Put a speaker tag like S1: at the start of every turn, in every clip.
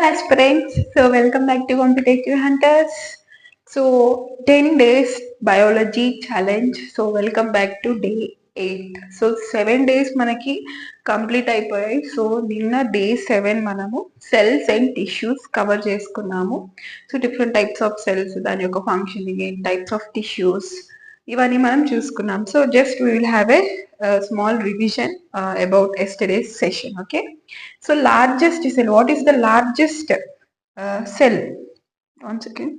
S1: aspirants, so welcome back to Competitive Hunters. So 10 days biology challenge. So welcome back to day 8. So 7 days మనకి complete అయిపోయాయి. So నిన్న day 7 మనము cells and tissues cover చేసుకున్నాము. So different types of cells, దాని యొక్క functioning, types of tissues, ఇవన్నీ మనం చూసుకున్నాం. So just we will have a small revision about yesterday's session. Okay, so largest cell, what is the largest cell? Once again,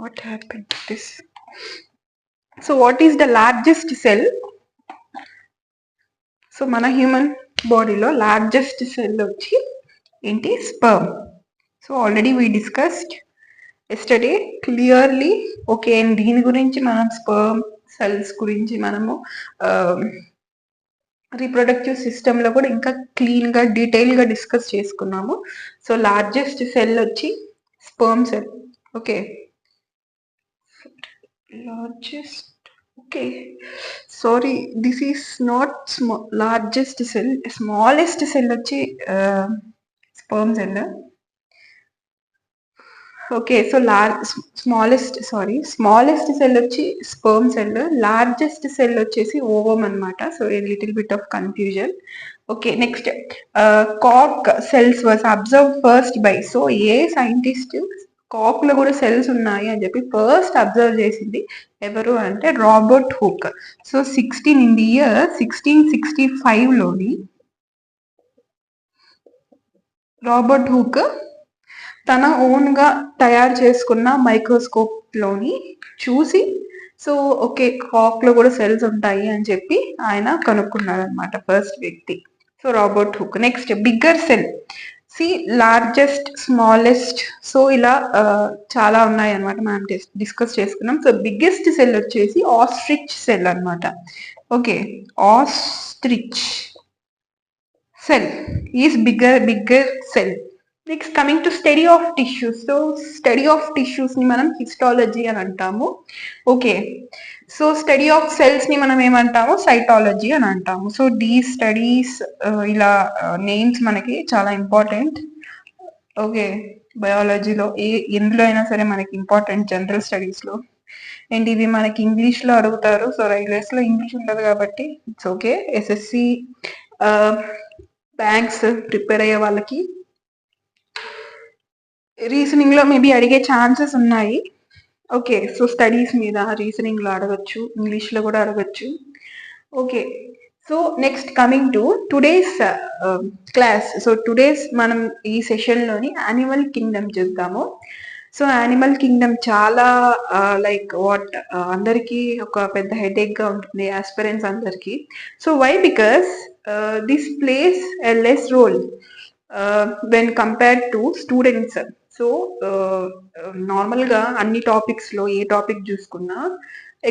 S1: what happened to this? So what is the largest cell? So mana human body lo largest cell వచ్చి ఏంటి? sperm. So already we discussed yesterday clearly. Okay, and దీని గురించి మనం sperm cells గురించి మనము reproductive system లో కూడా ఇంకా క్లీన్ గా డీటెయిల్ గా డిస్కస్ చేసుకున్నాము. సో లార్జెస్ట్ సెల్ వచ్చి sperm cell. Okay, largest, okay sorry, this is not largest cell. Smallest cell వచ్చి sperm cell. Okay, so smallest cell వచ్చి స్పర్మ్ సెల్, లార్జెస్ట్ సెల్ వచ్చేసి ఓవమ్ అనమాట. So little bit of confusion. Okay, next కాక్ cells was observe first by. So a scientist కాక్ లో కూడా cells ఉన్నాయి అని చెప్పి ఫస్ట్ అబ్జర్వ్ చేసింది ఎవరు అంటే రాబర్ట్ హుక్. సో 1665 లోని రాబర్ట్ హుక్ తన ఓన్ గా తయారు చేసుకున్న మైక్రోస్కోప్ లోని చూసి, సో ఓకే కాక్ లో కూడా సెల్స్ ఉంటాయి అని చెప్పి ఆయన కనుక్కున్నాడు అనమాట, ఫస్ట్ వ్యక్తి. So Robert Hooke. Next bigger cell, see largest, smallest, so ఇలా చాలా ఉన్నాయి అనమాట, మనం డిస్కస్ చేసుకున్నాం. సో బిగ్గెస్ట్ సెల్ వచ్చేసి ఆస్ట్రిచ్ సెల్ అనమాట. Okay, ostrich cell is bigger cell. Next coming to study of tissues. So study of tissues ని మనం హిస్టాలజీ అని అంటాము. Okay, so study of cells ని మనం ఏమంటాము? సైటాలజీ అని అంటాము. సో దీ స్టడీస్, ఇలా నేమ్స్ మనకి చాలా ఇంపార్టెంట్. ఓకే, బయాలజీలో ఎందులో అయినా సరే మనకి ఇంపార్టెంట్, జనరల్ స్టడీస్ లో. అండ్ ఇవి మనకి ఇంగ్లీష్ లో అడుగుతారు. సో రైల్వేస్ లో ఇంగ్లీష్ ఉండదు కాబట్టి it's okay. SSC banks prepare అయ్యే వాళ్ళకి రీజనింగ్ లో మేబీ అడిగే ఛాన్సెస్ ఉన్నాయి. ఓకే, సో స్టడీస్ మీద రీజనింగ్ లో అడగచ్చు, ఇంగ్లీష్ లో కూడా అడగచ్చు. Okay, so next coming to today's class. So today's మనం ఈ సెషన్ లోని యానిమల్ కింగ్డమ్ చూద్దాము. సో యానిమల్ కింగ్డమ్ చాలా లైక్ వాట్ అందరికి ఒక పెద్ద హెడేక్ గా ఉంటుంది ఆస్పిరెంట్స్ అందరికి. So why? Because this place a less role when compared to students. So normal గా అన్ని టాపిక్స్ లో ఏ టాపిక్ చూసుకున్నా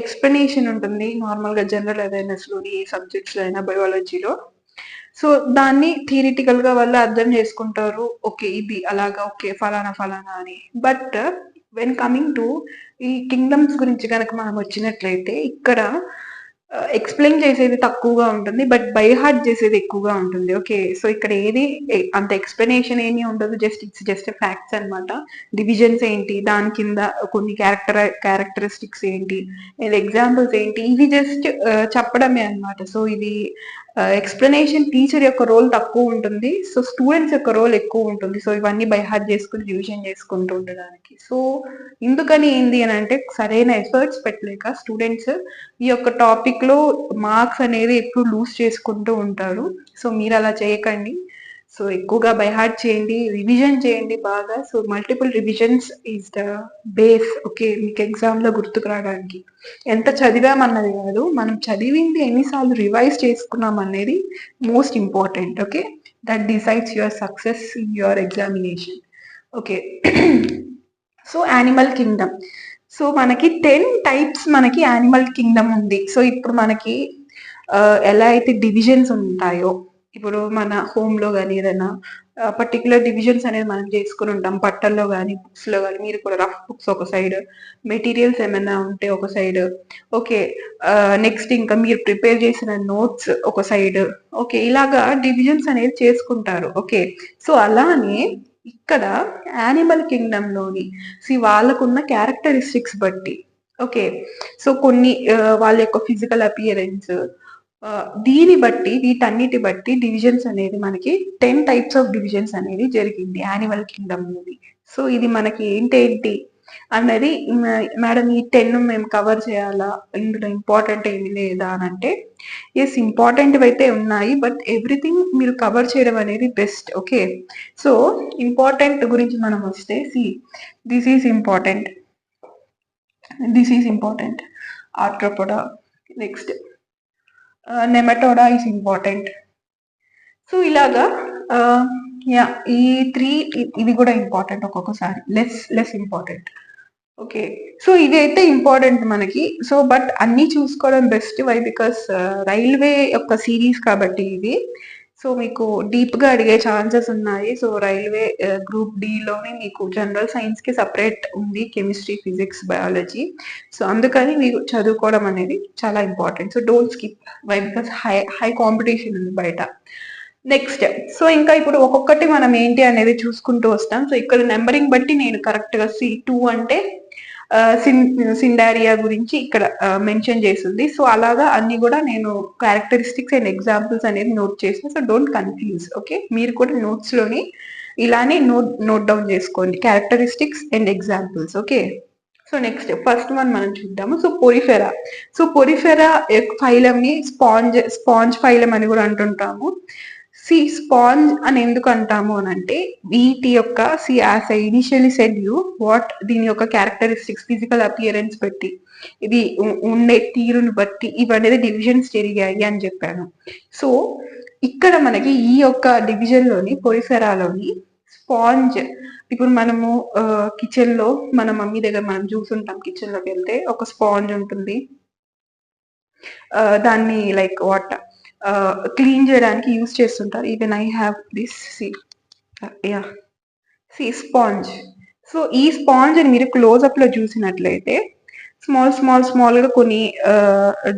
S1: ఎక్స్ప్లెనేషన్ ఉంటుంది నార్మల్ గా, జనరల్ అవేర్నెస్ లోని, ఏ సబ్జెక్ట్స్ లో అయినా, బయాలజీలో. సో దాన్ని థియరిటికల్ గా వాళ్ళు అర్థం చేసుకుంటారు, ఓకే ఇది అలాగా, ఓకే ఫలానా ఫలానా అని. బట్ వెన్ కమింగ్ టు ఈ కింగ్డమ్స్ గురించి కనుక మనం వచ్చినట్లయితే ఇక్కడ ఎక్స్ప్లెయిన్ చేసేది తక్కువగా ఉంటుంది, బట్ బై హార్ట్ చేసేది ఎక్కువగా ఉంటుంది. ఓకే, సో ఇక్కడ ఏది అంత ఎక్స్ప్లెనేషన్ ఏమీ ఉండదు, జస్ట్ ఫ్యాక్ట్స్ అనమాట. డివిజన్స్ ఏంటి, దాని కింద కొన్ని క్యారెక్టరిస్టిక్స్ ఏంటి, ఎగ్జాంపుల్స్ ఏంటి, ఇవి జస్ట్ చెప్పడమే అనమాట. సో ఇది ఎక్స్ప్లెనేషన్, టీచర్ యొక్క రోల్ తక్కువ ఉంటుంది, సో స్టూడెంట్స్ యొక్క రోల్ ఎక్కువ ఉంటుంది. సో ఇవన్నీ బై హార్ట్ చేసుకుని రివిజన్ చేసుకుంటూ ఉండడానికి. సో ఇందుకని ఏంది అని అంటే సరైన ఎఫర్ట్స్ పెట్టలేక స్టూడెంట్స్ ఈ యొక్క టాపిక్ లో మార్క్స్ అనేది ఎప్పుడు లూజ్ చేసుకుంటూ ఉంటారు. సో మీరు అలా చేయకండి. సో ఎక్కువగా బై హార్ట్ చేయండి, రివిజన్ చేయండి బాగా. So multiple revisions is the base. Okay, మీకు ఎగ్జామ్ లో గుర్తుకు రావడానికి. ఎంత చదివామన్నది కాదు, మనం చదివింది ఎన్నిసార్లు రివైజ్ చేసుకున్నాం అనేది most important. Okay, that decides your success in your examination. Okay, so animal kingdom. So మనకి 10 టైప్స్ మనకి యానిమల్ కింగ్డమ్ ఉంది. సో ఇప్పుడు మనకి ఎలా అయితే డివిజన్స్ ఉంటాయో, ఇప్పుడు మన హోమ్లో కానీ ఏదైనా పర్టికులర్ డివిజన్స్ అనేది మనం చేసుకుని ఉంటాం, బట్టల్లో కానీ బుక్స్లో కానీ. మీరు కూడా రఫ్ బుక్స్ ఒక సైడ్, మెటీరియల్స్ ఏమైనా ఉంటే ఒక సైడ్, ఓకే. నెక్స్ట్ ఇంకా మీరు ప్రిపేర్ చేసిన నోట్స్ ఒక సైడ్, ఓకే. ఇలాగా డివిజన్స్ అనేది చేసుకుంటారు, ఓకే. సో అలానే ఇక్కడ యానిమల్ కింగ్డమ్ లోని వాళ్ళకున్న క్యారెక్టరిస్టిక్స్ బట్టి, ఓకే. సో కొన్ని వాళ్ళ యొక్క ఫిజికల్ అపియరెన్స్, దీని బట్టి వీటన్నిటి బట్టి డివిజన్స్ అనేది మనకి 10 టైప్స్ ఆఫ్ డివిజన్స్ అనేది జరిగింది యానిమల్ కింగ్డమ్ మూవీ. సో ఇది మనకి ఏంటేంటి అన్నది, మేడం ఈ 10 మేము కవర్ చేయాలా, ఇందులో ఇంపార్టెంట్ ఏమి లేదా అని అంటే, ఎస్ ఇంపార్టెంట్ అయితే ఉన్నాయి, బట్ ఎవ్రీథింగ్ మీరు కవర్ చేయడం అనేది బెస్ట్, ఓకే. సో ఇంపార్టెంట్ గురించి మనం వస్తే, this is important, Arthropoda, next నెమటోడా is important. So ఇలాగా ఈ 3 ఇది కూడా ఇంపార్టెంట్, ఒక్కొక్కసారి లెస్ ఇంపార్టెంట్, ఓకే. సో ఇది అయితే ఇంపార్టెంట్ మనకి. సో బట్ అన్ని చూసుకోవడం బెస్ట్, వై బికాస్ రైల్వే యొక్క సిరీస్ కాబట్టి ఇది. సో మీకు డీప్ గా అడిగే ఛాన్సెస్ ఉన్నాయి. సో రైల్వే గ్రూప్ డి లోనే మీకు జనరల్ సైన్స్ కి సపరేట్ ఉంది, కెమిస్ట్రీ, ఫిజిక్స్, బయాలజీ. సో అందుకని మీకు చదువుకోవడం అనేది చాలా important. So don't skip, why because high competition ఉంది బయట. నెక్స్ట్, సో ఇంకా ఇప్పుడు ఒక్కొక్కటి మనం ఏంటి అనేది చూసుకుంటూ వస్తాం. సో ఇక్కడ నెంబరింగ్ బట్టి నేను కరెక్ట్ గా C2 అంటే సిండారియా గురించి ఇక్కడ మెన్షన్ చేసింది. సో అలాగా అన్ని కూడా నేను క్యారెక్టరిస్టిక్స్ అండ్ ఎగ్జాంపుల్స్ అనేది నోట్ చేసిన. So don't confuse, okay. మీరు కూడా నోట్స్ లోని ఇలానే నోట్ డౌన్ చేసుకోండి, characteristics and examples, okay. So next first one మనం చూద్దాము. So Porifera. So Porifera phylum ని స్పాంజ్ ఫైలం అని కూడా అంటుంటాము. స్పాంజ్ అని ఎందుకు అంటాము అని అంటే, వీటి యొక్క as I initially said you what, దీని యొక్క క్యారెక్టరిస్టిక్స్, ఫిజికల్ అపియరెన్స్ బట్టి, ఇది ఉండే తీరుని బట్టి ఇవన్నీ డివిజన్స్ జరిగాయి అని చెప్పాను. సో ఇక్కడ మనకి ఈ యొక్క డివిజన్ లోని పొరిఫెరాలోని స్పాంజ్, ఇప్పుడు మనము కిచెన్ లో మన మమ్మీ దగ్గర మనం చూసుంటాం, కిచెన్ లోకి వెళ్తే ఒక స్పాంజ్ ఉంటుంది, దాన్ని లైక్ వాట్ క్లీన్ చేయడానికి యూజ్ చేస్తుంటారు. Even I have this sponge. So ఈ స్పాంజ్ అని మీరు క్లోజ్అప్ లో చూసినట్లయితే స్మాల్ గా కొన్ని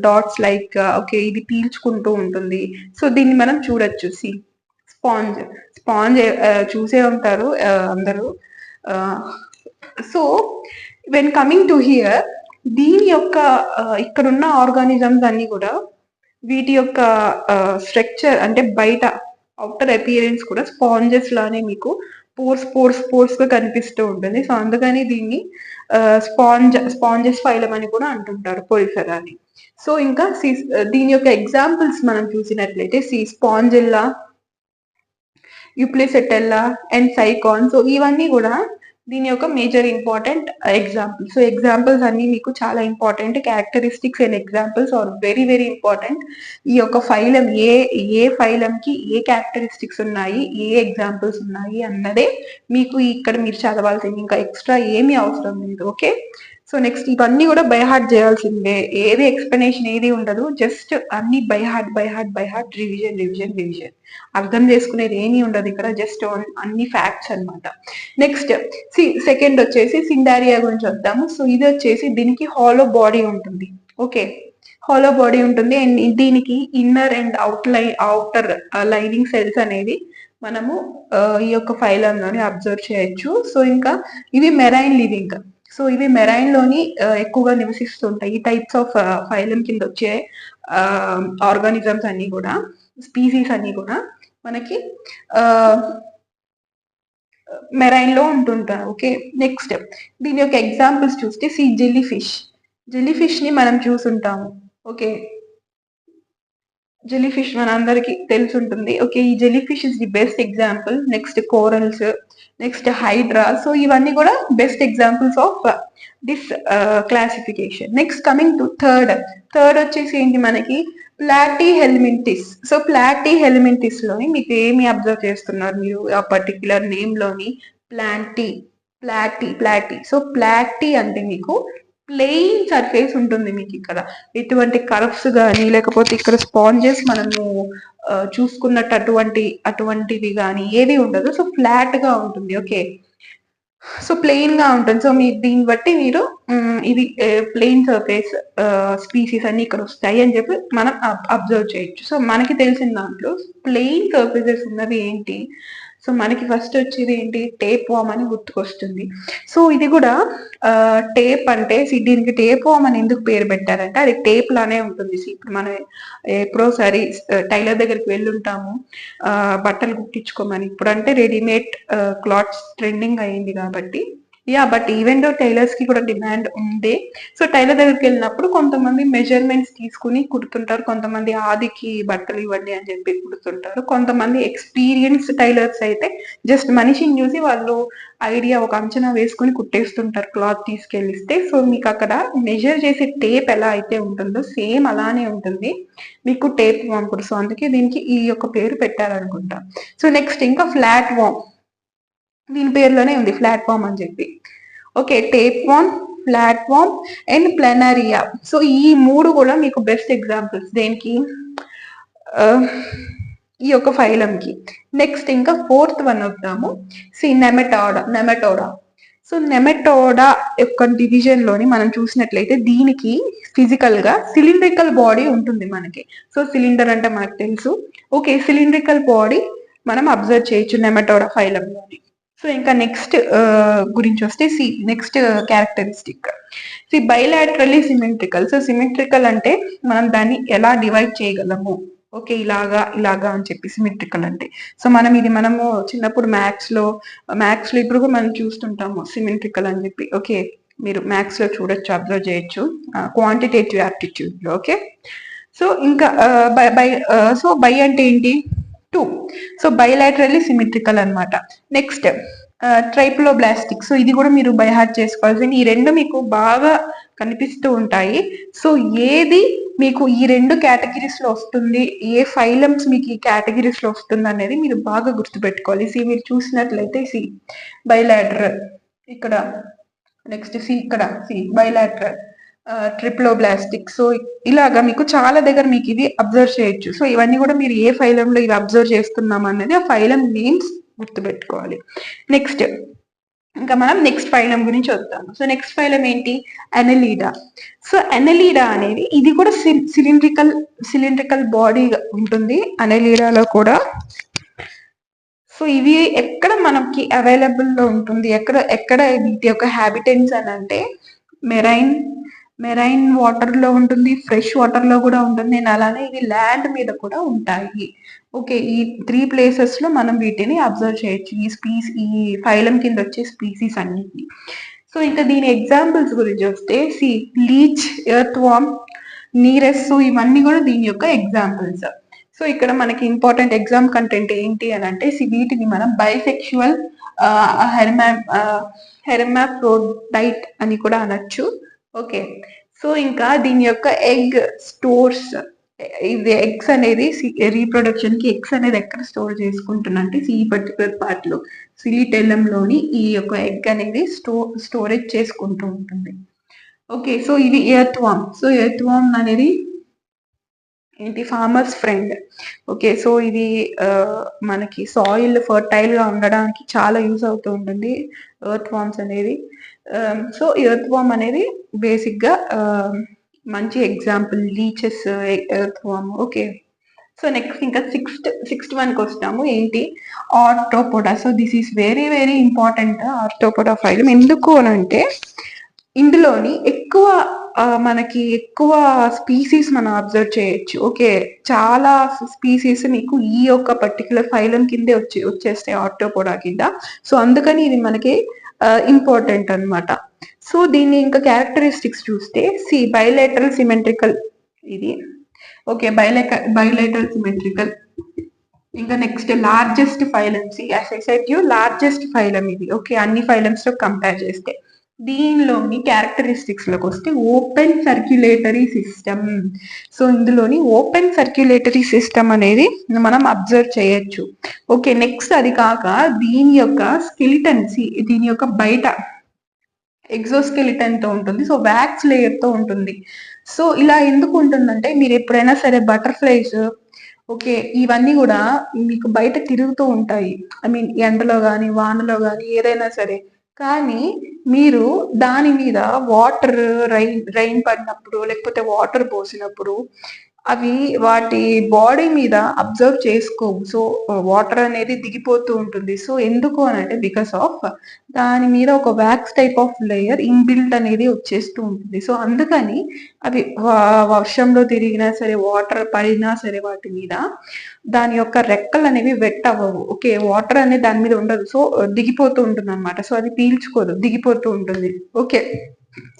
S1: డాట్స్ లైక్, ఓకే, ఇది పీల్చుకుంటూ ఉంటుంది. సో దీన్ని మనం చూడొచ్చు. స్పాంజ్ చూసే ఉంటారు అందరూ. So when coming to hear, దీని యొక్క ఇక్కడున్న ఆర్గానిజమ్స్ అన్ని కూడా వీటి యొక్క స్ట్రక్చర్ అంటే బయట అవుటర్ అపియరెన్స్ కూడా స్పాంజెస్ లానే మీకు పోర్స్ గా కనిపిస్తూ ఉంటుంది. సో అందుకని దీన్ని స్పాంజెస్ ఫైలం అని కూడా అంటుంటారు, పొరిఫెరాని. సో ఇంకా దీని యొక్క ఎగ్జాంపుల్స్ మనం చూసినట్లయితే Spongilla, Euplectella and Sycon. So ఇవన్నీ కూడా దీని యొక్క major important examples. So examples అన్ని మీకు చాలా important, characteristics and examples are very very important. ఈ యొక్క ఫైలం ఏ ఫైలం కి ఏ క్యారెక్టరిస్టిక్స్ ఉన్నాయి, ఏ ఎగ్జాంపుల్స్ ఉన్నాయి అన్నదే మీకు ఇక్కడ మీరు చదవాల్సింది, ఇంకా ఎక్స్ట్రా ఏమీ అవసరం లేదు, ఓకే. సో నెక్స్ట్ ఇవన్నీ కూడా బై హార్ట్ చేయాల్సిందే, ఏది ఎక్స్ప్లెనేషన్ ఏది ఉండదు, జస్ట్ అన్ని బై హార్ట్, రివిజన్. అర్థం చేసుకునేది ఏమీ ఉండదు ఇక్కడ, జస్ట్ అన్ని ఫ్యాక్ట్స్ అన్నమాట. నెక్స్ట్ సెకండ్ వచ్చేసి సిండారియా గురించి వద్దాము. సో ఇది వచ్చేసి దీనికి హాలో బాడీ ఉంటుంది, ఓకే. హాలో బాడీ ఉంటుంది అండ్ దీనికి inner and outer lining cells అనేది మనము ఈ యొక్క ఫైలంలోని అబ్జర్వ్ చేయొచ్చు. సో ఇంకా ఇవి మెరైన్ లివింగ్. సో ఇవి మెరైన్ లోని ఎక్కువగా నివసిస్తుంటాయి. ఈ టైప్స్ ఆఫ్ ఫైలం కింద వచ్చే ఆర్గానిజమ్స్ అన్ని కూడా, స్పీసీస్ అన్ని కూడా మనకి మెరైన్ లో ఉంటుంటారు, ఓకే. నెక్స్ట్ దీని యొక్క ఎగ్జాంపుల్స్ చూస్తే జెల్లీ ఫిష్ ని మనం చూసుంటాము, ఓకే. జెల్లీ ఫిష్ మన అందరికి తెలిసి ఉంటుంది, ఓకే. ఈ jellyfish is the best example. Next corals, next hydra. So ఇవన్నీ కూడా best examples of this classification. Next coming to third వచ్చేసి ఏంటి మనకి, ప్లాటీ హెల్మింటిస్. సో ప్లాటీ హెల్మింటిస్ లోని మీకు ఏమి అబ్జర్వ్ చేస్తున్నారు మీరు ఆ పర్టిక్యులర్ నేమ్ లోని, ప్లాటీ. సో ప్లాటీ అంటే మీకు ప్లెయిన్ సర్ఫేస్ ఉంటుంది మీకు ఇక్కడ, ఎటువంటి కర్వ్స్ కానీ లేకపోతే ఇక్కడ స్పాంజెస్ మనము చూసుకున్నట్టు అటువంటిది కానీ ఏది ఉండదు. సో ఫ్లాట్ గా ఉంటుంది. ఓకే, సో ప్లెయిన్ గా ఉంటుంది. సో మీరు దీన్ని బట్టి మీరు ఇది ప్లెయిన్ సర్ఫేస్ స్పీసీస్ అన్ని ఇక్కడ వస్తాయి అని చెప్పి మనం అబ్జర్వ్ చేయొచ్చు. సో మనకి తెలిసిన దాంట్లో ప్లెయిన్ సర్ఫేసెస్ ఉన్నవి ఏంటి? సో మనకి ఫస్ట్ వచ్చేది ఏంటి? టేప్ వామ్ అని గుర్తుకొస్తుంది. సో ఇది కూడా టేప్ అంటే దీనికి టేప్ వామ్ అని ఎందుకు పేరు పెట్టారంటే అది టేప్ లానే ఉంటుంది. ఇప్పుడు మనం ఎప్పుడోసారి టైలర్ దగ్గరికి వెళ్ళుంటాము బట్టలు కుట్టించుకోమని. ఇప్పుడు అంటే రెడీమేడ్ క్లాత్స్ ట్రెండింగ్ అయింది కాబట్టి బట్ ఈవెన్ దో టైలర్స్ కి కూడా డిమాండ్ ఉంది. సో టైలర్ దగ్గరికి వెళ్ళినప్పుడు కొంతమంది మెజర్మెంట్స్ తీసుకుని కుడుతుంటారు, కొంతమంది ఆదికి బట్టలు ఇవ్వండి అని చెప్పి కుడుతుంటారు, కొంతమంది ఎక్స్పీరియన్స్ టైలర్స్ అయితే జస్ట్ మనిషిని చూసి వాళ్ళు ఐడియా ఒక అంచనా వేసుకుని కుట్టేస్తుంటారు క్లాత్ తీసుకెళ్ళిస్తే. సో మీకు అక్కడ మెజర్ చేసే టేప్ ఎలా అయితే ఉంటుందో సేమ్ అలానే ఉంటుంది మీకు టేప్ వామ్ కూడా. సో అందుకే దీనికి ఈ యొక్క పేరు పెట్టారనుకుంటా. సో నెక్స్ట్ ఇంకా ఫ్లాట్ వామ్, దీని పేరులోనే ఉంది ఫ్లాట్ వామ్ అని చెప్పి. Okay, tape worm, flat worm and planaria. So ఈ మూడు కూడా మీకు బెస్ట్ ఎగ్జాంపుల్స్ దేనికి? ఈ యొక్క ఫైలం కి. నెక్స్ట్ ఇంకా ఫోర్త్ వన్ వద్దాము. నెమటోడా. సో నెమటోడా యొక్క డివిజన్ లోని మనం చూసినట్లయితే దీనికి ఫిజికల్ గా సిలిండ్రికల్ బాడీ ఉంటుంది మనకి. సో సిలిండర్ అంటే మనకు తెలుసు. ఓకే, సిలిండ్రికల్ బాడీ మనం అబ్జర్వ్ చేయొచ్చు నెమటోడా ఫైలం లోని. సో ఇంకా నెక్స్ట్ గురించి వస్తే next characteristic bilaterally symmetrical. So symmetrical అంటే మనం దాన్ని ఎలా డివైడ్ చేయగలము? ఓకే, ఇలాగా అని చెప్పి సిమెట్రికల్ అంటే. సో మనము చిన్నప్పుడు మ్యాథ్స్ లో ఇప్పుడు కూడా మనం చూస్తుంటాము సిమెట్రికల్ అని చెప్పి. ఓకే, మీరు మ్యాథ్స్ లో చూడొచ్చు, అబ్జర్వ్ చేయొచ్చు క్వాంటిటేటివ్ యాప్టిట్యూడ్ లో. ఓకే, సో ఇంకా బై అంటే ఏంటి? 2. సో బైలాటరల్లీ సిమెట్రికల్ అనమాట. నెక్స్ట్ ట్రైప్లోబ్లాస్టిక్. సో ఇది కూడా మీరు బై హార్ట్ చేసుకోవాల్సింది. ఈ రెండు మీకు బాగా కనిపిస్తూ ఉంటాయి. సో ఏది మీకు ఈ రెండు కేటగిరీస్ లో వస్తుంది, ఏ ఫైలమ్స్ మీకు ఈ కేటగిరీస్ లో వస్తుంది అనేది మీరు బాగా గుర్తుపెట్టుకోవాలి. మీరు చూసినట్లయితే బైలాటరల్ ఇక్కడ, నెక్స్ట్ ఇక్కడ బైలాటరల్, ట్రిప్లోబ్లాస్టిక్. సో ఇలాగా మీకు చాలా దగ్గర మీకు ఇవి అబ్జర్వ్ చేయొచ్చు. సో ఇవన్నీ కూడా మీరు ఏ ఫైలంలో ఇవి అబ్జర్వ్ చేస్తున్నాం అనేది ఆ ఫైలం నేమ్స్ గుర్తుపెట్టుకోవాలి. నెక్స్ట్ ఇంకా మనం నెక్స్ట్ ఫైలం గురించి వద్దాము. సో నెక్స్ట్ ఫైలం ఏంటి? అనెలీడా. సో అనెలీడా అనేది ఇది కూడా సిలిండ్రికల్ బాడీ ఉంటుంది అనెలీడాలో కూడా. సో ఇవి ఎక్కడ మనకి అవైలబుల్ లో ఉంటుంది, ఎక్కడ వీటి యొక్క హ్యాబిటెంట్స్ అని అంటే మెరైన్ వాటర్ లో ఉంటుంది, ఫ్రెష్ వాటర్ లో కూడా ఉంటుంది, అండ్ అలానే ఇవి ల్యాండ్ మీద కూడా ఉంటాయి. ఓకే, ఈ 3 ప్లేసెస్ లో మనం వీటిని అబ్జర్వ్ చేయొచ్చు ఈ ఫైలం కింద వచ్చే స్పీసీస్ అన్నిటిని. సో ఇంకా దీని ఎగ్జాంపుల్స్ గురించి వస్తే లీచ్, ఎర్త్ వామ్, నీరెస్. సో ఇవన్నీ కూడా దీని యొక్క ఎగ్జాంపుల్స్. సో ఇక్కడ మనకి ఇంపార్టెంట్ ఎగ్జామ్ కంటెంట్ ఏంటి అని అంటే వీటిని మనం బైసెక్షువల్ హెర్మాఫ్రోడైట్ అని కూడా అనొచ్చు. ఓకే, సో ఇంకా దీని యొక్క ఎగ్ స్టోర్స్, ఇది ఎగ్స్ అనేది రీప్రొడక్షన్ కి ఎగ్స్ అనేది ఎక్కడ స్టోర్ చేసుకుంటున్నంటే ఈ పర్టికులర్ పార్ట్ లో సిలిటెల్లం లోని ఈ యొక్క ఎగ్ అనేది స్టోరేజ్ చేసుకుంటూ ఉంటుంది. ఓకే, సో ఇది ఎర్త్ వామ్. సో ఎర్త్ వామ్ అనేది ఏంటి? Farmers friend. ఓకే, సో ఇది మనకి సాయిల్ ఫర్టైల్ గా ఉండడానికి చాలా యూస్ అవుతూ ఉంటుంది ఎర్త్ వామ్స్ అనేది. సో ఎర్త్ వామ్ అనేది బేసిక్ గా మంచి ఎగ్జాంపుల్ లీచెస్, ఎర్త్ వామ్. ఓకే, సో నెక్స్ట్ ఇంకా సిక్స్త్ వన్ కి వస్తాము. ఏంటి? Arthropoda. So this is very very important Arthropoda phylum. ఎందుకు అని అంటే ఇందులోని మనకి ఎక్కువ స్పీసీస్ మనం అబ్జర్వ్ చేయొచ్చు. ఓకే, చాలా స్పీసీస్ మీకు ఈ యొక్క పర్టికులర్ ఫైలం కిందే వచ్చేస్తాయి ఆర్థ్రోపోడా కింద. సో అందుకని ఇది మనకి ఇంపార్టెంట్ అనమాట. సో దీన్ని ఇంకా క్యారెక్టరిస్టిక్స్ చూస్తే బైలేటరల్ సిమెట్రికల్ ఇది. Okay, bilateral symmetrical. ఇంకా next largest phylum. As I said you largest phylum ఇది. ఓకే, అన్ని ఫైలమ్స్ తో కంపేర్ చేస్తే. దీనిలోని క్యారెక్టరిస్టిక్స్ లోకి వస్తే ఓపెన్ సర్క్యులేటరీ సిస్టమ్. సో ఇందులోని ఓపెన్ సర్క్యులేటరీ సిస్టమ్ అనేది మనం అబ్జర్వ్ చేయొచ్చు. ఓకే, నెక్స్ట్ అది కాక దీని యొక్క స్కెలిటన్, దీని యొక్క బయట ఎగ్జోస్కెలిటన్ తో ఉంటుంది. సో వ్యాక్స్ లేయర్ తో ఉంటుంది. సో ఇలా ఎందుకు ఉంటుందంటే మీరు ఎప్పుడైనా సరే బటర్ఫ్లైస్ ఓకే, ఇవన్నీ కూడా మీకు బయట తిరుగుతూ ఉంటాయి. ఐ మీన్ ఎండలో గాని, వానలో గాని ఏదైనా సరే. కానీ మీరు దాని మీద వాటర్, రైన్ రైన్ పడినప్పుడు లేకపోతే వాటర్ పోసినప్పుడు అవి వాటి బాడీ మీద అబ్జర్వ్ చేసుకోవు. సో వాటర్ అనేది దిగిపోతూ ఉంటుంది. సో ఎందుకు అనంటే బికాస్ ఆఫ్ దాని మీద ఒక wax type of layer inbuilt అనేది వచ్చేస్తూ ఉంటుంది. సో అందుకని అవి వర్షంలో తిరిగినా సరే, వాటర్ పడినా సరే వాటి మీద దాని యొక్క రెక్కలనేవి వెట్ అవ్వవు. ఓకే. వాటర్ అనేది దాని మీద ఉండదు. సో దిగిపోతూ ఉంటుందనమాట. సో అది పీల్చుకోదు. దిగిపోతూ ఉంటుంది. ఓకే.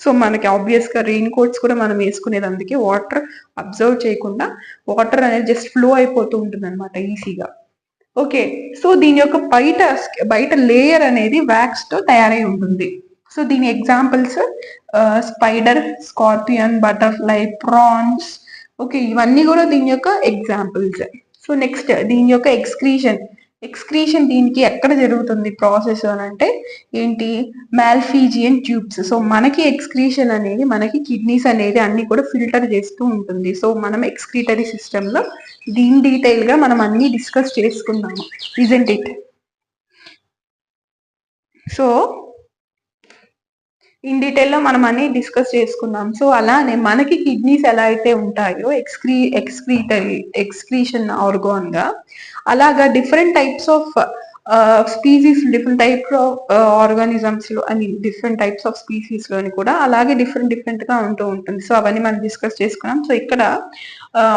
S1: సో మనకి ఆబ్వియస్‌గా రెయిన్ కోట్స్ కూడా మనం వేసుకునేది అందుకే వాటర్ అబ్జర్వ్ చేయకుండా వాటర్ అనేది జస్ట్ ఫ్లో అయిపోతూ ఉంటుందన్నమాట ఈజీగా. ఓకే. సో దీని యొక్క బయట లేయర్ అనేది వ్యాక్స్ తో తయారై ఉంటుంది. సో దీని examples spider, scorpion, butterfly, prawns. Okay. ఇవన్నీ కూడా దీని యొక్క ఎగ్జాంపుల్స్. సో నెక్స్ట్ దీని యొక్క ఎక్స్క్రీషన్ దీనికి ఎక్కడ జరుగుతుంది ప్రాసెస్ అని అంటే ఏంటి, మాల్ఫీజియన్ ట్యూబ్స్. సో మనకి ఎక్స్క్రీషన్ అనేది మనకి కిడ్నీస్ అనేది అన్ని కూడా ఫిల్టర్ చేస్తూ ఉంటుంది. సో మనం ఎక్స్క్రీటరీ సిస్టమ్ లో దీని డీటెయిల్ గా మనం అన్ని డిస్కస్ చేసుకున్నాము, isn't it? So in detail లో మనం అన్ని డిస్కస్ చేసుకున్నాం. సో అలానే మనకి కిడ్నీస్ ఎలా అయితే ఉంటాయో ఎక్స్క్రీషన్ ఆర్గాన్ గా, అలాగా different types of species, different types of organisms లో I mean different types of species లోని కూడా అలాగే డిఫరెంట్ గా ఉంటూ ఉంటుంది. సో అవన్నీ మనం డిస్కస్ చేసుకున్నాం. సో ఇక్కడ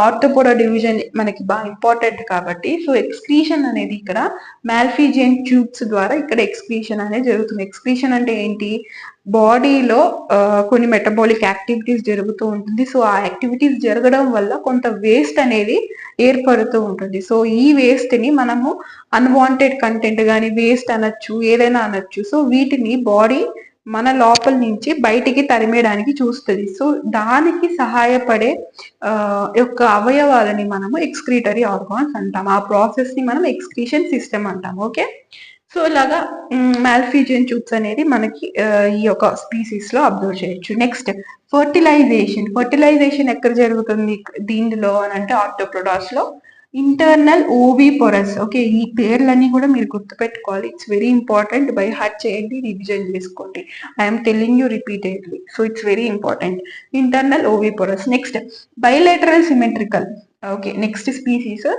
S1: ఆర్థోపోడా డివిజన్ మనకి బాగా ఇంపార్టెంట్ కాబట్టి, సో ఎక్స్క్రీషన్ అనేది ఇక్కడ మాల్ఫీజియన్ ట్యూబ్స్ ద్వారా ఇక్కడ ఎక్స్క్రీషన్ అనేది జరుగుతుంది. ఎక్స్క్రీషన్ అంటే ఏంటి, బాడీలో కొన్ని మెటబాలిక్ యాక్టివిటీస్ జరుగుతూ ఉంటుంది. సో ఆ యాక్టివిటీస్ జరగడం వల్ల కొంత వేస్ట్ అనేది ఏర్పడుతూ ఉంటుంది. సో ఈ వేస్ట్ ని మనము అన్వాంటెడ్ కంటెంట్ కానీ వేస్ట్ అనొచ్చు, ఏదైనా అనొచ్చు. సో వీటిని బాడీ మన లోపల నుంచి బయటికి తరిమేయడానికి చూస్తుంది. సో దానికి సహాయపడే యొక్క అవయవాలని మనము ఎక్స్క్రీటరీ ఆర్గాన్స్ అంటాం. ఆ ప్రాసెస్ ని మనం ఎక్స్క్రీషన్ సిస్టమ్ అంటాం. ఓకే. సో ఇలాగా మాల్ఫీజియన్ ట్యూబ్స్ అనేది మనకి ఈ యొక్క స్పీసీస్ లో అబ్జర్వ్ చేయొచ్చు. నెక్స్ట్ ఫర్టిలైజేషన్ ఎక్కడ జరుగుతుంది దీనిలో అని అంటే ఆర్థోపోడాస్ లో ఇంటర్నల్ ఓవి పొరస్. ఓకే, ఈ పేర్లన్నీ కూడా మీరు గుర్తుపెట్టుకోవాలి. It's very important. By heart చేయండి, రివిజన్ చేసుకోండి. I'm telling you repeatedly. So it's very important. Internal ఓవి పొరస్. Next bilateral symmetrical. Okay, next species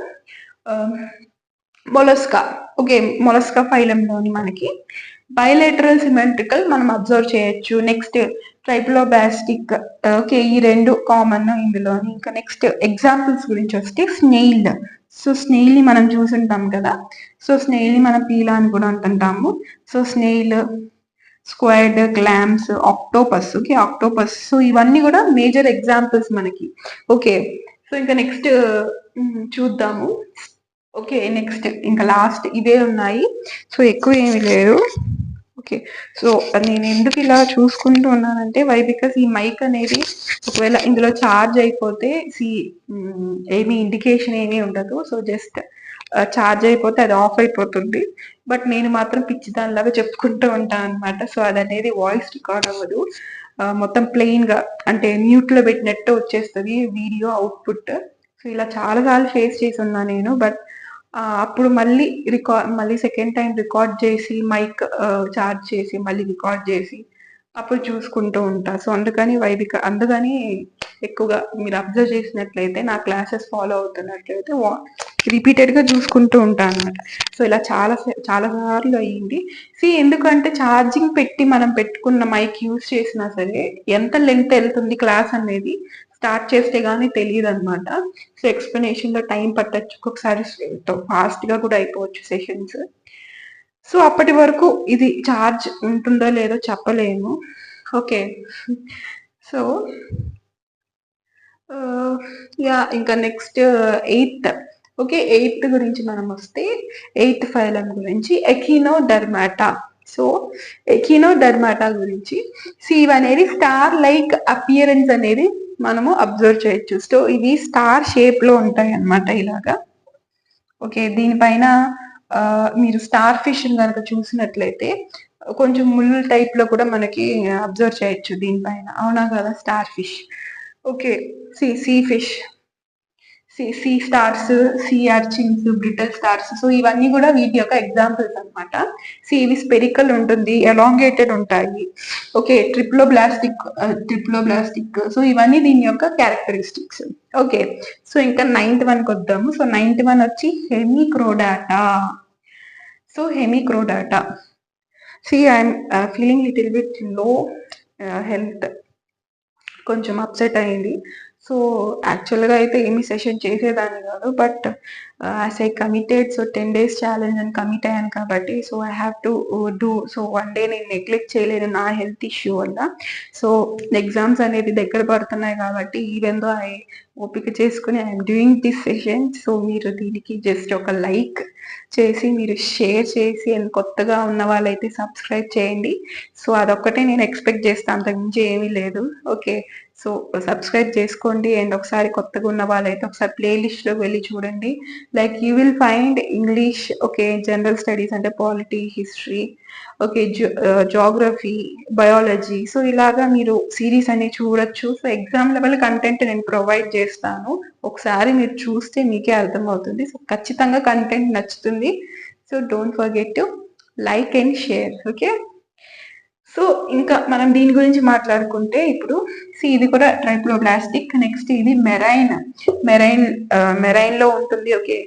S1: mollusca. Okay, mollusca ఫైలంలోని మనకి బైలేటరల్ సిమెట్రికల్ మనం అబ్జర్వ్ చేయొచ్చు. Next triploblastic. ఓకే, ఈ రెండు కామన్ ఇందులోని. ఇంకా నెక్స్ట్ ఎగ్జాంపుల్స్ గురించి వస్తే స్నేయిల్. సో స్నేయిల్ ని మనం చూసుంటాం కదా. సో స్నేయిల్ ని మనం పీలా అని కూడా అంటుంటాము. So snail, squid, clams, octopus. Okay, octopus. So ఇవన్నీ కూడా మేజర్ ఎగ్జాంపుల్స్ మనకి. ఓకే, సో ఇంకా నెక్స్ట్ చూద్దాము. ఓకే, నెక్స్ట్ ఇంకా లాస్ట్ ఇవే ఉన్నాయి. సో ఎక్కువ ఏమి లేదు. ఓకే, సో నేను ఎందుకు ఇలా చూసుకుంటూ ఉన్నానంటే వై బికాస్ ఈ మైక్ అనేది ఒకవేళ ఇందులో ఛార్జ్ అయిపోతే ఏమి ఇండికేషన్ ఏమీ ఉండదు. సో జస్ట్ ఛార్జ్ అయిపోతే అది ఆఫ్ అయిపోతుంది. బట్ నేను మాత్రం పిచ్చి దానిలాగా చెప్పుకుంటూ ఉంటాను అనమాట. సో అది అనేది వాయిస్ రికార్డ్ అవ్వదు. మొత్తం ప్లెయిన్ గా అంటే మ్యూట్ లో పెట్టినట్టు వచ్చేస్తుంది వీడియో అవుట్పుట్. సో ఇలా చాలా సార్లు ఫేస్ చేసి ఉన్నా నేను. బట్ అప్పుడు మళ్ళీ సెకండ్ టైం రికార్డ్ చేసి మైక్ చార్జ్ చేసి మళ్ళీ రికార్డ్ చేసి అప్పుడు చూసుకుంటూ ఉంటా. సో అందుకని ఎక్కువగా మీరు అబ్జర్వ్ చేసినట్లయితే నా క్లాసెస్ ఫాలో అవుతున్నట్లయితే రిపీటెడ్ గా చూసుకుంటూ ఉంటాను అనమాట. సో ఇలా చాలా సార్లు అయ్యింది. ఎందుకంటే ఛార్జింగ్ పెట్టి మనం పెట్టుకున్న మైక్ యూజ్ చేసినా సరే ఎంత లెంత్ వెళ్తుంది క్లాస్ అనేది స్టార్ట్ చేస్తే గానీ తెలియదు అనమాట. సో ఎక్స్ప్లెనేషన్ లో టైం పట్టచ్చు, ఒక్కొక్కసారి ఫాస్ట్ గా కూడా అయిపోవచ్చు సెషన్స్. సో అప్పటి వరకు ఇది ఛార్జ్ ఉంటుందో లేదో చెప్పలేము. ఓకే, సో యా ఇంకా నెక్స్ట్ ఎయిత్. ఓకే, ఎయిత్ గురించి మనం వస్తే ఎయిత్ ఫైలం గురించి ఎకినోడర్మాటా. సో ఎకినోడర్మాటా గురించి ఇవనేది స్టార్ లైక్ అపియరెన్స్ అనేది మనము అబ్జర్వ్ చేయొచ్చు. సో ఇవి స్టార్ షేప్ లో ఉంటాయి అన్నమాట ఇలాగా. ఓకే, దీనిపైన మీరు స్టార్ ఫిష్ కనుక చూసినట్లయితే కొంచెం ముళ్ళు టైప్ లో కూడా మనకి అబ్జర్వ్ చేయొచ్చు దీనిపైన. అవునా కదా, starfish. Okay, sea fish. Sea stars, sea urchins, brittle stars. So ఇవన్నీ కూడా వీటి యొక్క ఎగ్జాంపుల్స్ అనమాట. సి ఇవి స్పెరికల్ ఉంటుంది, ఎలాంగేటెడ్ ఉంటాయి. Okay, triploblastic. సో ఇవన్నీ దీని యొక్క క్యారెక్టరిస్టిక్స్. ఓకే, సో ఇంకా 9th వన్కి వద్దాము. సో 9th వన్ వచ్చి hemichordata. So hemichordata, see I'm feeling little bit low health, కొంచెం అప్సెట్ అయింది. సో యాక్చువల్గా అయితే ఏమి సెషన్ చేసేదాన్ని కాదు, but as I committed, so 10 days challenge అని కమిట్ అయ్యాను కాబట్టి, so I have to do. So 1 day నేను నెగ్లెక్ట్ చేయలేను నా హెల్త్ ఇష్యూ వల్ల. సో ఎగ్జామ్స్ అనేది దగ్గర పడుతున్నాయి కాబట్టి, ఈవెన్ దో ఐ ఓపిక చేసుకుని I'm doing this session. So మీరు దీనికి జస్ట్ ఒక లైక్ చేసి, మీరు షేర్ చేసి, అండ్ కొత్తగా ఉన్న వాళ్ళైతే సబ్స్క్రైబ్ చేయండి. సో అదొక్కటే నేను ఎక్స్పెక్ట్ చేస్తాను, అంతకుమించి ఏమీ లేదు. ఓకే, సో సబ్స్క్రైబ్ చేసుకోండి. అండ్ ఒకసారి కొత్తగా ఉన్న వాళ్ళైతే ఒకసారి ప్లేలిస్ట్లోకి వెళ్ళి చూడండి. Like you will find English, okay, general studies అంటే polity, history, okay, geography, biology. So ఇలాగా మీరు సిరీస్ అన్ని చూడొచ్చు. సో ఎగ్జామ్ లెవెల్ కంటెంట్ నేను ప్రొవైడ్ చేస్తాను, ఒకసారి మీరు చూస్తే మీకే అర్థమవుతుంది. సో ఖచ్చితంగా కంటెంట్ నచ్చుతుంది. So don't forget to like and share. Okay, so ఇంకా మనం దీని గురించి మాట్లాడుకుంటే ఇప్పుడు ఇది కూడా ట్రైప్లోబ్లాస్టిక్. నెక్స్ట్ ఇది మెరైన్ లో ఉంటుంది. ఓకే,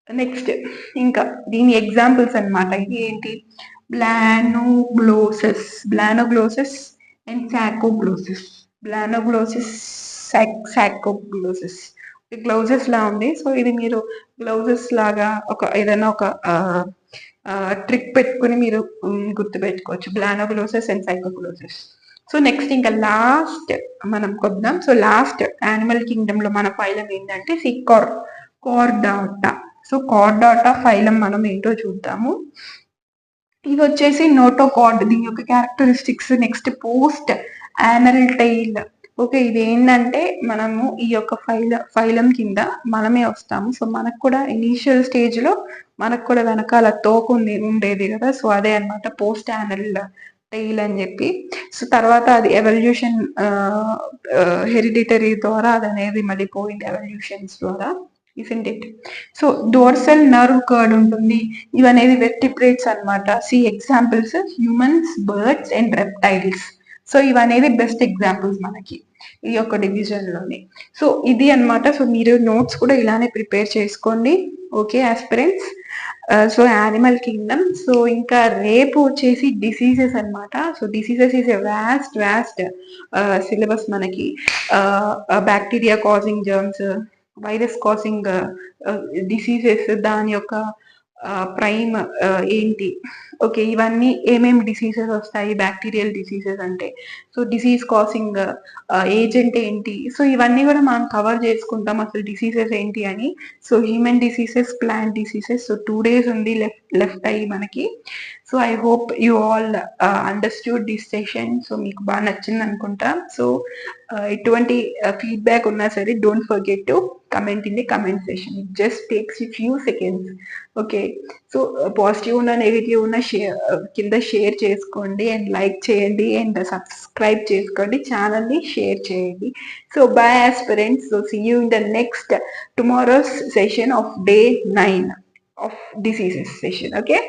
S1: నెక్స్ట్ ఇంకా దీని ఎగ్జాంపుల్స్ అనమాట. ఇది ఏంటి, బ్లానోగ్లోసస్ అండ్ సాకోగ్లోసిస్. గ్లౌజెస్ లా ఉంది. సో ఇది మీరు గ్లౌజెస్ లాగా ఏదైనా ఒక ట్రిక్ పెట్టుకుని మీరు గుర్తుపెట్టుకోవచ్చు, బ్లానోగ్లోసస్ అండ్ సైకోగ్లోసిస్. సో నెక్స్ట్ ఇంకా లాస్ట్ మనం కొద్దాం. సో లాస్ట్ యానిమల్ కింగ్డమ్ లో మన ఫైలం ఏంటంటే కార్డాటా. సో కార్డాటా ఫైలం మనం ఏంటో చూద్దాము. ఇది వచ్చేసి నోటోకార్డ్, దీని యొక్క characteristics. Next post anal tail. Okay, ఇది ఏంటంటే మనము ఈ యొక్క ఫైలం కింద మనమే వస్తాము. సో మనకు కూడా ఇనీషియల్ స్టేజ్ లో మనకు కూడా వెనకాల తోక ఉండేది కదా. సో అదే అనమాట పోస్ట్ యానల్ టైల్ అని చెప్పి. సో తర్వాత అది ఎవల్యూషన్, హెరిడిటరీ ద్వారా అది అనేది మళ్ళీ పోయింది ఎవల్యూషన్స్ ద్వారా, isn't it? So dorsal nerve cord ఉంటుంది. ఇవనేది వెర్టిబ్రేట్స్ అనమాట. See examples humans, birds and reptiles. So ఇవనేది బెస్ట్ ఎగ్జాంపుల్స్ మనకి ఈ యొక్క డివిజన్ లోని. సో ఇది అనమాట. సో మీరు నోట్స్ కూడా ఇలానే ప్రిపేర్ చేసుకోండి. Okay aspirants, so animal kingdom. So ఇంకా రేపు వచ్చేసి డిసీజెస్ అనమాట. So diseases is a vast syllabus మనకి. Bacteria causing germs, virus causing diseases, దాని యొక్క ప్రైమ్ ఏంటి, ఓకే, ఇవన్నీ ఏమేమి డిసీజెస్ వస్తాయి బ్యాక్టీరియల్ డిసీజెస్ అంటే. సో డిసీజ్ కాజింగ్ ఏజెంట్ ఏంటి. సో ఇవన్నీ కూడా మనం కవర్ చేసుకుంటాం, అసలు డిసీజెస్ ఏంటి అని. So human diseases, plant diseases. So 2 days ఉంది లెఫ్ట్ అయ్యి మనకి. So I hope you all understood this session. So మీకు బాగా నచ్చింది అనుకుంటా. సో ఎటువంటి ఫీడ్బ్యాక్ ఉన్నా సరే don't forget to comment in the comment session. It just takes you few seconds. Okay, so positive ఉన్న నెగిటివ్ ఉన్న కింద షేర్ చేసుకోండి, అండ్ లైక్ చేయండి, అండ్ సబ్స్క్రైబ్ చేసుకోండి, ఛానల్ని షేర్ చేయండి. So bye aspirants. So see you in the next tomorrow's session of day 9 of diseases session. Okay.